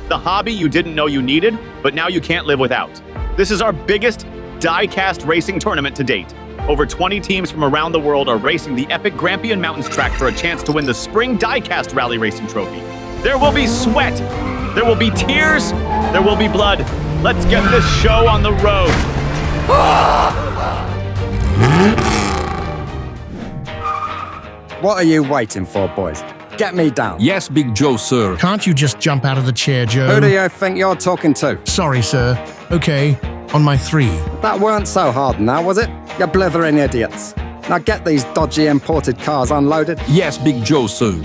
the hobby you didn't know you needed, but now you can't live without. This is our biggest diecast racing tournament to date. Over 20 teams from around the world are racing the epic Grampian Mountains track for a chance to win the Spring Diecast Rally Racing trophy. There will be sweat, there will be tears, there will be blood. Let's get this show on the road. What are you waiting for, boys? Get me down. Yes, Big Joe, sir. Can't you just jump out of the chair, Joe? Who do you think you're talking to? Sorry, sir. Okay, on my 3. That weren't so hard now, was it? You blithering idiots. Now get these dodgy imported cars unloaded. Yes, Big Joe, sir.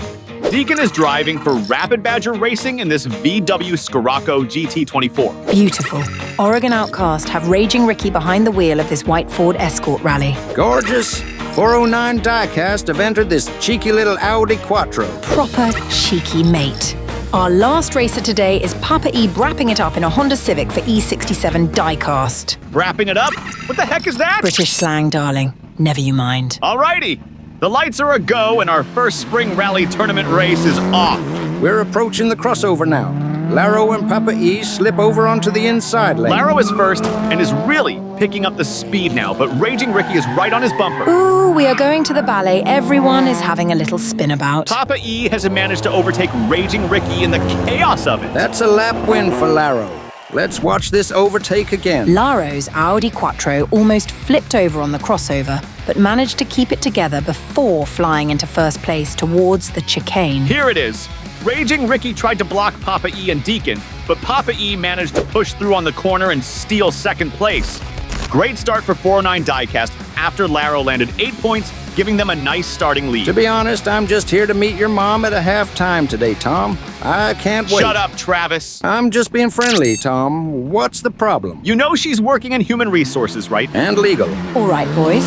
Deacon is driving for Rapid Badger Racing in this VW Scirocco GT24. Beautiful. Oregon Outcast have Raging Ricky behind the wheel of this white Ford Escort rally. Gorgeous. 409 Diecast have entered this cheeky little Audi Quattro. Proper cheeky mate. Our last racer today is Papa E wrapping it up in a Honda Civic for E67 Diecast. Wrapping it up? What the heck is that? British slang, darling. Never you mind. Alrighty. The lights are a go and our first Spring Rally Tournament race is off. We're approaching the crossover now. Laro and Papa E slip over onto the inside lane. Laro is first and is really picking up the speed now, but Raging Ricky is right on his bumper. Ooh, we are going to the ballet. Everyone is having a little spin about. Papa E has managed to overtake Raging Ricky in the chaos of it. That's a lap win for Laro. Let's watch this overtake again. Laro's Audi Quattro almost flipped over on the crossover, but managed to keep it together before flying into first place towards the chicane. Here it is. Raging Ricky tried to block Papa E and Deacon, but Papa E managed to push through on the corner and steal second place. Great start for 409 Diecast after Laro landed 8 points, giving them a nice starting lead. To be honest, I'm just here to meet your mom at a halftime today, Tom. I can't wait. Shut up, Travis. I'm just being friendly, Tom. What's the problem? You know she's working in human resources, right? And legal. All right, boys.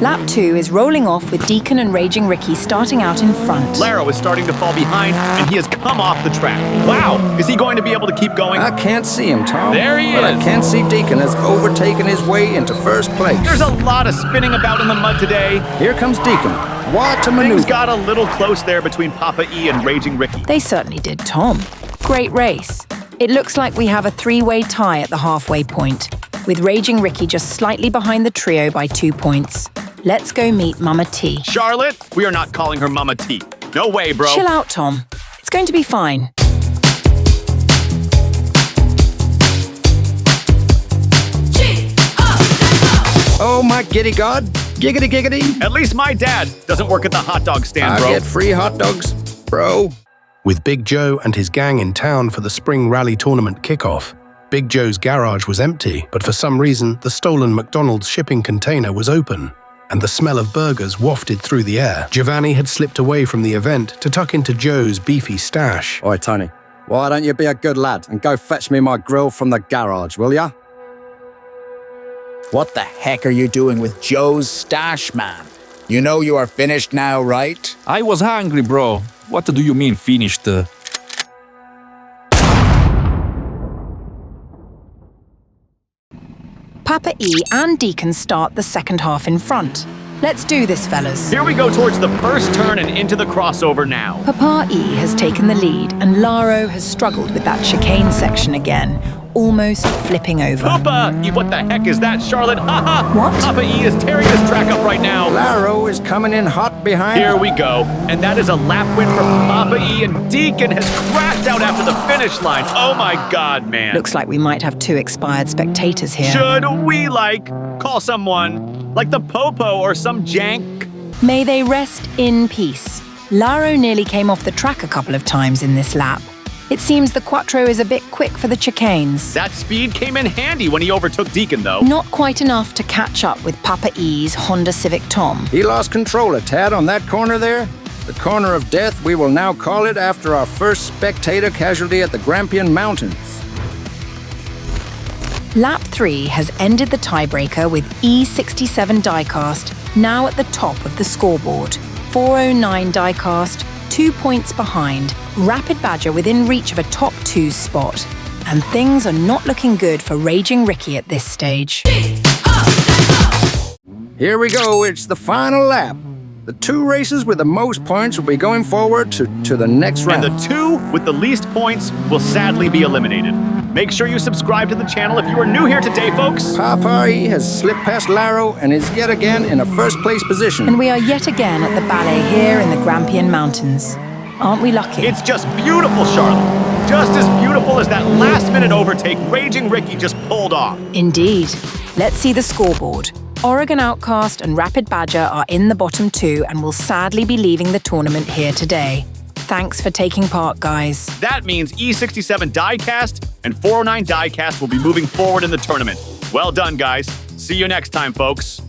Lap 2 is rolling off with Deacon and Raging Ricky starting out in front. Laro is starting to fall behind, and he has come off the track. Wow, is he going to be able to keep going? I can't see him, Tom. There he but is. I can see Deacon has overtaken his way into first place. There's a lot of spinning about in the mud today. Here comes Deacon. What a maneuver. Things got a little close there between Papa E and Raging Ricky. They certainly did, Tom. Great race. It looks like we have a 3-way tie at the halfway point, with Raging Ricky just slightly behind the trio by 2 points. Let's go meet Mama T. Charlotte, we are not calling her Mama T. No way, bro. Chill out, Tom. It's going to be fine. Oh my giddy god. Giggity giggity. At least my dad doesn't work at the hot dog stand, bro. I get free hot dogs, bro. With Big Joe and his gang in town for the Spring Rally Tournament kickoff, Big Joe's garage was empty, but for some reason, the stolen McDonald's shipping container was open, and the smell of burgers wafted through the air. Giovanni had slipped away from the event to tuck into Joe's beefy stash. Oi, Tony, why don't you be a good lad and go fetch me my grill from the garage, will ya? What the heck are you doing with Joe's stash, man? You know you are finished now, right? I was hungry, bro. What do you mean finished? Papa E and Deacon start the second half in front. Let's do this, fellas. Here we go towards the first turn and into the crossover now. Papa E has taken the lead, and Laro has struggled with that chicane section again, almost flipping over. Papa E, what the heck is that, Charlotte? Haha! What? Papa E is tearing this track up right now. Laro is coming in hot behind. Here we go. And that is a lap win for Papa E, and Deacon has crashed out after the finish line. Oh my God, man. Looks like we might have 2 expired spectators here. Should we, call someone, like the Popo or some jank? May they rest in peace. Laro nearly came off the track a couple of times in this lap. It seems the Quattro is a bit quick for the chicanes. That speed came in handy when he overtook Deacon, though. Not quite enough to catch up with Papa E's Honda Civic Tom. He lost control a tad on that corner there. The corner of death, we will now call it after our first spectator casualty at the Grampian Mountains. Lap 3 has ended the tiebreaker with E67 Diecast now at the top of the scoreboard. 409 Diecast, 2 points behind. Rapid Badger within reach of a top 2 spot. And things are not looking good for Raging Ricky at this stage. Here we go, it's the final lap. The 2 races with the most points will be going forward to the next round. And the 2 with the least points will sadly be eliminated. Make sure you subscribe to the channel if you are new here today, folks. Papa has slipped past Laro and is yet again in a first-place position. And we are yet again at the ballet here in the Grampian Mountains. Aren't we lucky? It's just beautiful, Charlotte. Just as beautiful as that last-minute overtake Raging Ricky just pulled off. Indeed. Let's see the scoreboard. Oregon Outcast and Rapid Badger are in the bottom 2 and will sadly be leaving the tournament here today. Thanks for taking part, guys. That means E67 Diecast and 409 Diecast will be moving forward in the tournament. Well done, guys. See you next time, folks.